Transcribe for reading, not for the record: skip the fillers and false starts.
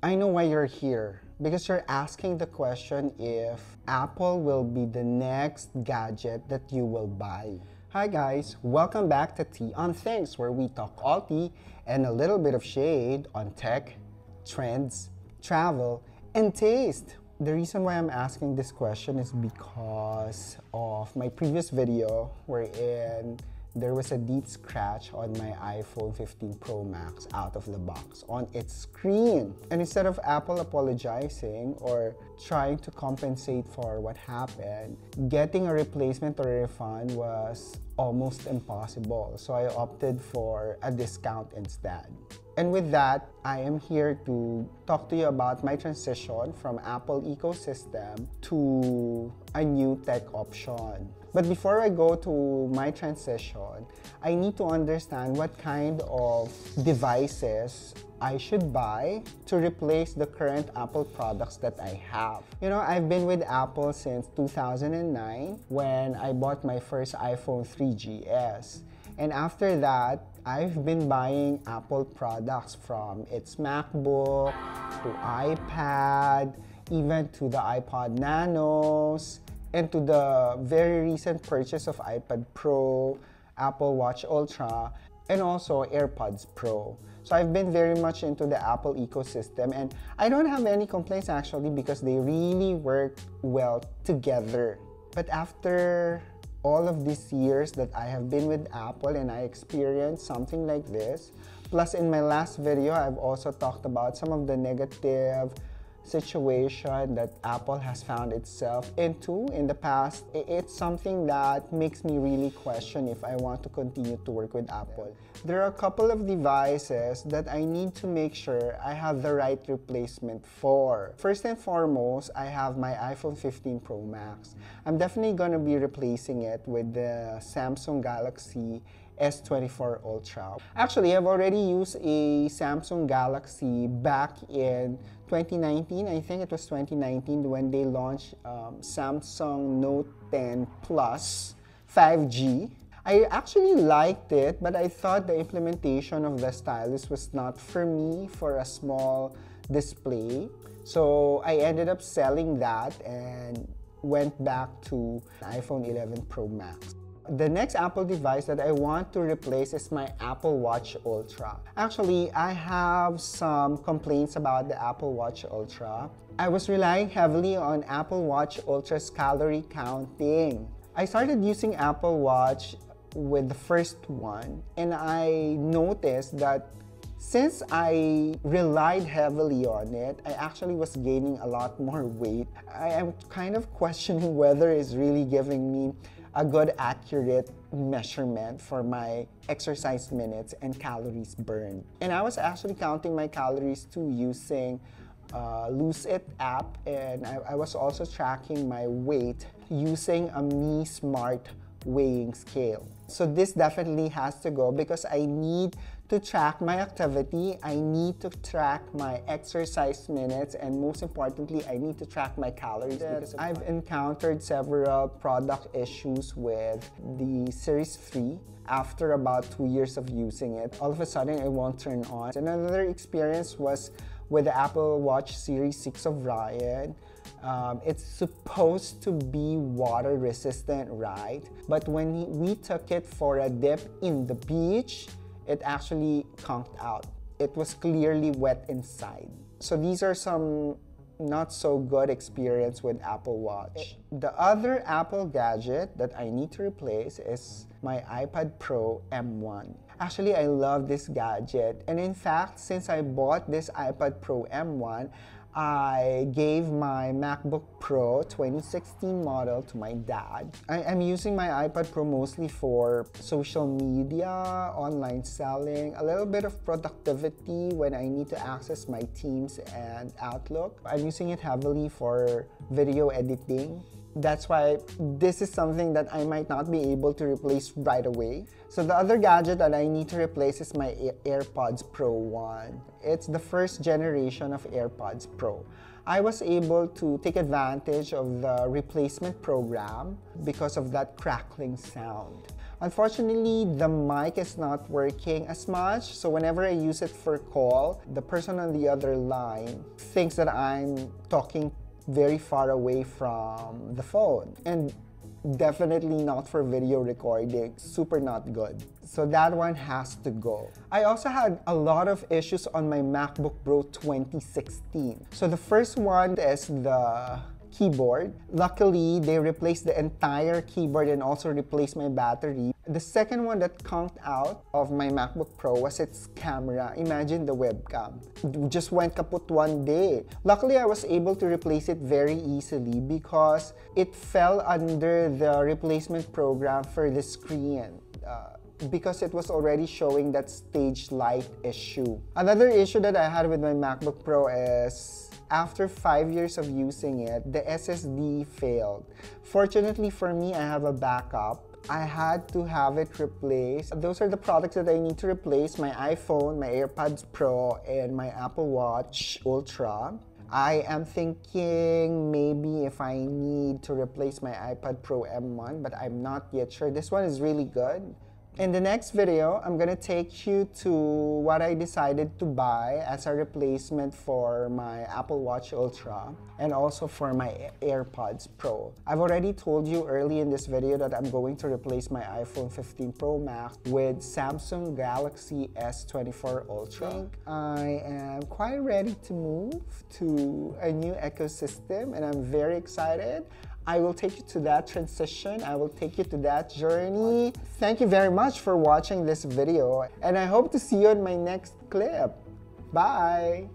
I know why you're here, because you're asking the question if Apple will be the next gadget that you will buy. Hi guys, welcome back to Tea on Things, where we talk all tea and a little bit of shade on tech, trends, travel, and taste. The reason why I'm asking this question is because of my previous video wherein there was a deep scratch on my iPhone 15 Pro Max out of the box on its screen. And instead of Apple apologizing or trying to compensate for what happened, getting a replacement or a refund was almost impossible. So I opted for a discount instead. And with that, I am here to talk to you about my transition from Apple ecosystem to a new tech option. But before I go to my transition, I need to understand what kind of devices I should buy to replace the current Apple products that I have. You know, I've been with Apple since 2009 when I bought my first iPhone 3GS. And after that, I've been buying Apple products from its MacBook to iPad, even to the iPod Nanos, and to the very recent purchase of iPad Pro, Apple Watch Ultra, and also AirPods Pro. So I've been very much into the Apple ecosystem, and I don't have any complaints actually because they really work well together. But after all of these years that I have been with Apple and I experienced something like this, plus in my last video, I've also talked about some of the negative situation that Apple has found itself into in the past. It's something that makes me really question if I want to continue to work with Apple. There are a couple of devices that I need to make sure I have the right replacement for. First and foremost, I have my iPhone 15 Pro Max. I'm definitely going to be replacing it with the Samsung Galaxy S24 Ultra. Actually, I've already used a Samsung Galaxy back in 2019. I think it was 2019 when they launched Samsung Note 10 Plus 5G. I actually liked it, but I thought the implementation of the stylus was not for me for a small display. So I ended up selling that and went back to iPhone 11 Pro Max. The next Apple device that I want to replace is my Apple Watch Ultra. Actually, I have some complaints about the Apple Watch Ultra. I was relying heavily on Apple Watch Ultra's calorie counting. I started using Apple Watch with the first one, and I noticed that since I relied heavily on it, I actually was gaining a lot more weight. I am kind of questioning whether it's really giving me a good accurate measurement for my exercise minutes and calories burned. And I was actually counting my calories too using Lose It app, and I was also tracking my weight using a Mi Smart weighing scale. So this definitely has to go because I need to track my activity, I need to track my exercise minutes, and most importantly, I need to track my calories. I've encountered several product issues with the Series 3. After about 2 years of using it, all of a sudden it won't turn on. Another experience was with the Apple Watch Series 6 of Ryan. It's supposed to be water resistant, right? But when we took it for a dip in the beach, it actually conked out. It was clearly wet inside. So these are some not so good experience with Apple Watch. The other Apple gadget that I need to replace is my iPad Pro M1. Actually, I love this gadget. And in fact, since I bought this iPad Pro M1, I gave my MacBook Pro 2016 model to my dad. I'm using my iPad Pro mostly for social media, online selling, a little bit of productivity when I need to access my Teams and Outlook. I'm using it heavily for video editing. That's why this is something that I might not be able to replace right away. So the other gadget that I need to replace is my AirPods Pro 1. It's the first generation of AirPods Pro. I was able to take advantage of the replacement program because of that crackling sound. Unfortunately, the mic is not working as much, so whenever I use it for call, the person on the other line thinks that I'm talking very far away from the phone. And definitely not for video recording. Super not good. So that one has to go. I also had a lot of issues on my MacBook Pro 2016. So the first one is the keyboard. Luckily, they replaced the entire keyboard and also replaced my battery. The second one that conked out of my MacBook Pro was its camera. Imagine the webcam. It just went kaput one day. Luckily, I was able to replace it very easily because it fell under the replacement program for the screen. Because it was already showing that stage light issue. Another issue that I had with my MacBook Pro is after 5 years of using it, the SSD failed. Fortunately for me, I have a backup. I had to have it replaced. Those are the products that I need to replace: my iPhone, my AirPods Pro, and my Apple Watch Ultra. I am thinking maybe if I need to replace my iPad Pro M1, but I'm not yet sure. This one is really good. In the next video, I'm gonna take you to what I decided to buy as a replacement for my Apple Watch Ultra and also for my AirPods Pro. I've already told you early in this video that I'm going to replace my iPhone 15 Pro Max with Samsung Galaxy S24 Ultra. I am quite ready to move to a new ecosystem and I'm very excited. I will take you to that transition. I will take you to that journey. Thank you very much for watching this video, and I hope to see you in my next clip. Bye!